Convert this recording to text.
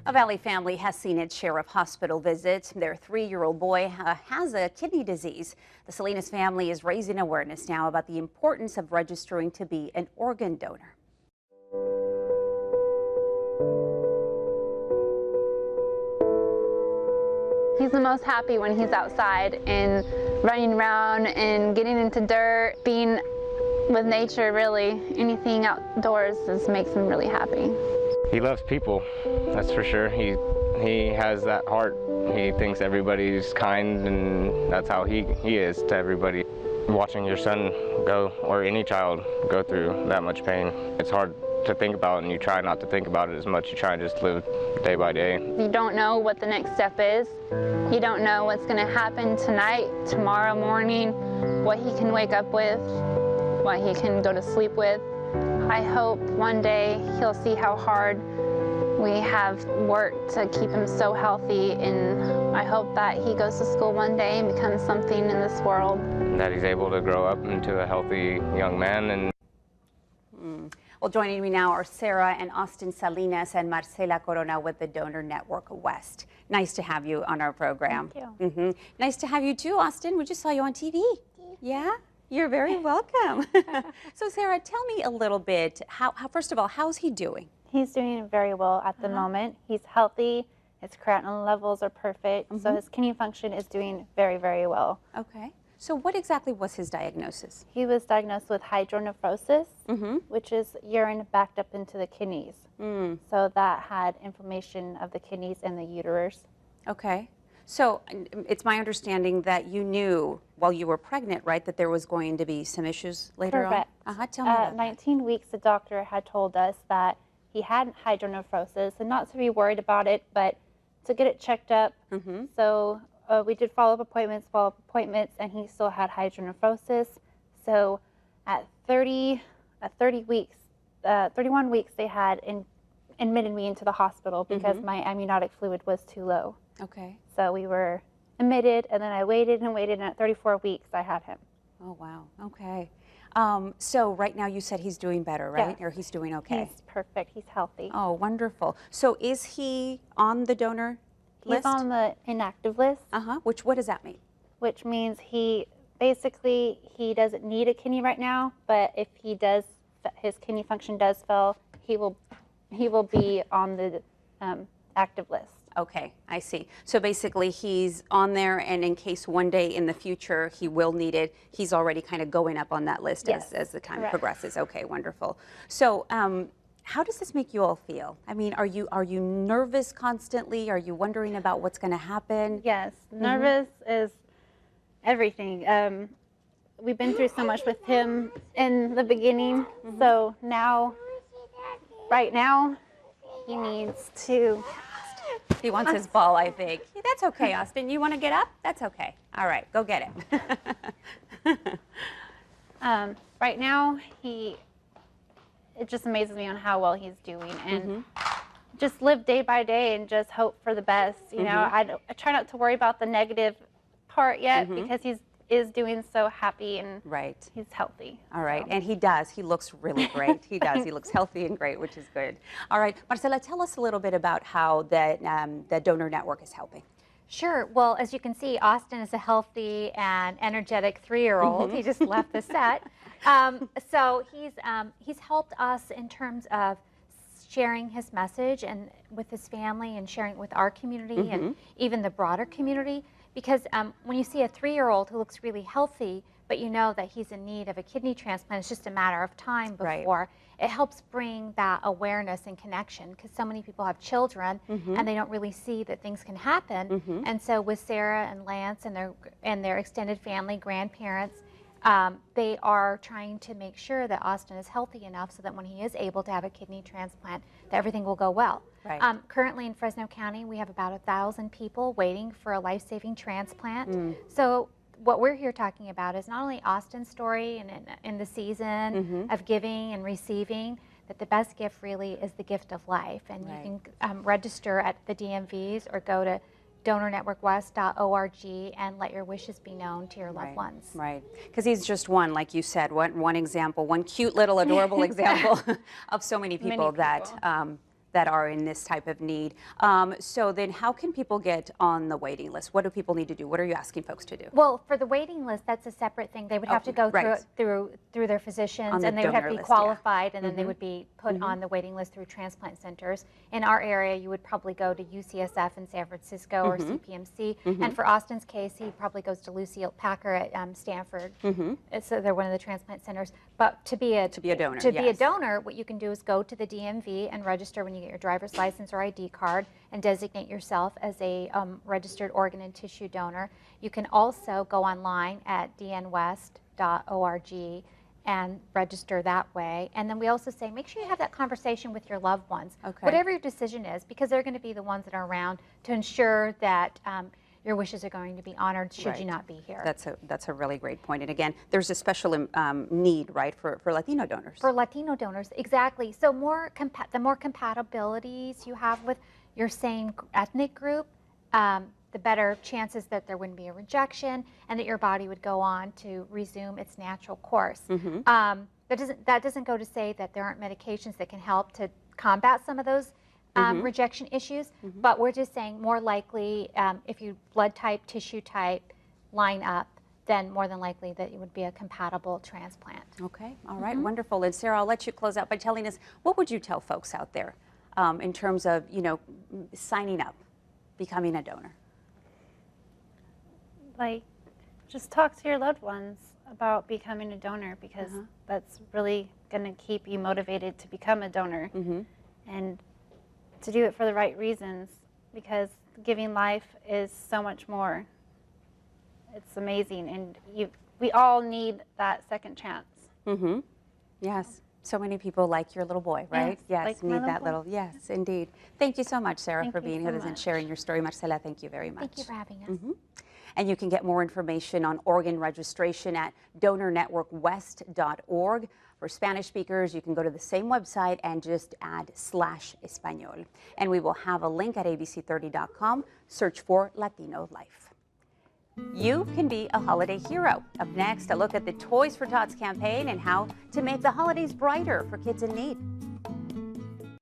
A Valley family has seen its share of hospital visits. Their 3-year-old boy has a kidney disease. The Salinas family is raising awareness now about the importance of registering to be an organ donor. He's the most happy when he's outside and running around and getting into dirt, being with nature, really. Anything outdoors just makes him really happy. He loves people, that's for sure. He has that heart. He thinks everybody's kind, and that's how he is to everybody. Watching your son go, or any child go through that much pain, it's hard to think about, and you try not to think about it as much. You try and just live day by day. You don't know what the next step is. You don't know what's going to happen tonight, tomorrow morning, what he can wake up with, what he can go to sleep with. I hope one day he'll see how hard we have worked to keep him so healthy, and I hope that he goes to school one day and becomes something in this world. That he's able to grow up into a healthy young man. Well, joining me now are Sarah and Austin Salinas and Marcela Corona with the Donor Network West. Nice to have you on our program. Thank you. Nice to have you too, Austin. We just saw you on TV. Yeah? You're very welcome. So Sarah, tell me a little bit, first of all, how's he doing? He's doing very well at the moment. He's healthy. His creatinine levels are perfect. So his kidney function is doing very, very well. Okay. So what exactly was his diagnosis? He was diagnosed with hydronephrosis, which is urine backed up into the kidneys. So that had inflammation of the kidneys and the uterus. Okay. So it's my understanding that you knew while you were pregnant, right, that there was going to be some issues later Correct. on? Tell me about At 19 weeks, the doctor had told us that he had hydronephrosis, and not to be worried about it, but to get it checked up. So we did follow-up appointments, and he still had hydronephrosis. So at 31 weeks, they had admitted me into the hospital because my amniotic fluid was too low. Okay. So we were admitted, and then I waited and waited, and at 34 weeks, I had him. Oh, wow. Okay. So right now you said he's doing better, right? Yes. Or he's doing okay? He's perfect. He's healthy. Oh, wonderful. So is he on the donor list? He's on the inactive list. What does that mean? Which means he doesn't need a kidney right now, but if he does, his kidney function does fail, he will be on the active list. Okay, I see. So basically he's on there, and in case one day in the future he will need it, he's already kind of going up on that list as the time progresses. Okay, wonderful. So how does this make you all feel? I mean, are you nervous constantly? Are you wondering about what's going to happen? Yes, nervous is everything. We've been through so much with him in the beginning, so now, right now, he needs to... He wants his ball, I think. That's okay, Austin. You want to get up? That's okay. All right, go get it. Right now, it just amazes me on how well he's doing, and just live day by day and just hope for the best. You know, I try not to worry about the negative part yet because he is doing so happy and he's healthy. All right, and he does. He looks really great. He does. He looks healthy and great, which is good. All right, Marcela, tell us a little bit about how the Donor Network is helping. Sure. Well, as you can see, Austin is a healthy and energetic 3-year-old. He just left the set. So he's helped us in terms of sharing his message and with his family, and sharing it with our community and even the broader community. Because when you see a 3-year-old who looks really healthy, but you know that he's in need of a kidney transplant, it's just a matter of time before. It helps bring that awareness and connection, because so many people have children and they don't really see that things can happen. And so with Sarah and Lance and their extended family, grandparents, they are trying to make sure that Austin is healthy enough so that when he is able to have a kidney transplant, that everything will go well. Currently in Fresno County, we have about 1,000 people waiting for a life-saving transplant. So what we're here talking about is not only Austin's story and in the season of giving and receiving, that the best gift really is the gift of life. And you can register at the DMVs or go to donornetworkwest.org and let your wishes be known to your loved ones. Right, because he's just one, like you said, one example, one cute little adorable example of so many people, that are in this type of need. So then how can people get on the waiting list? What do people need to do? What are you asking folks to do? Well, for the waiting list, that's a separate thing. They would have to go through their physicians, and they would have to be qualified, and then they would be put on the waiting list through transplant centers. In our area, you would probably go to UCSF in San Francisco or CPMC. And for Austin's case, he probably goes to Lucille Packer at Stanford. So they're one of the transplant centers. But to be a donor, what you can do is go to the DMV and register when you get your driver's license or ID card, and designate yourself as a registered organ and tissue donor. You can also go online at dnwest.org and register that way. And then we also say, make sure you have that conversation with your loved ones, whatever your decision is, because they're going to be the ones that are around to ensure that your wishes are going to be honored should you not be here. That's a really great point. And again, there's a special need, right, for Latino donors. For Latino donors, exactly. So the more compatibilities you have with your same ethnic group, the better chances that there wouldn't be a rejection and that your body would go on to resume its natural course. That doesn't go to say that there aren't medications that can help to combat some of those rejection issues, but we're just saying more likely if you blood type, tissue type line up, then more than likely that it would be a compatible transplant. Okay, all right, wonderful. And Sarah, I'll let you close out by telling us, what would you tell folks out there in terms of, signing up, becoming a donor? Like, just talk to your loved ones about becoming a donor, because that's really going to keep you motivated to become a donor. And to do it for the right reasons, because giving life is so much more. It's amazing, and we all need that second chance. Yes, so many people like your little boy, right? Yes, like need that little, yes, indeed. Thank you so much, Sarah, for being with us and sharing your story. Marcela, thank you very much. Thank you for having us. And you can get more information on organ registration at donornetworkwest.org. For Spanish speakers, you can go to the same website and just add /Español. And we will have a link at abc30.com. Search for Latino Life. You can be a holiday hero. Up next, a look at the Toys for Tots campaign and how to make the holidays brighter for kids in need.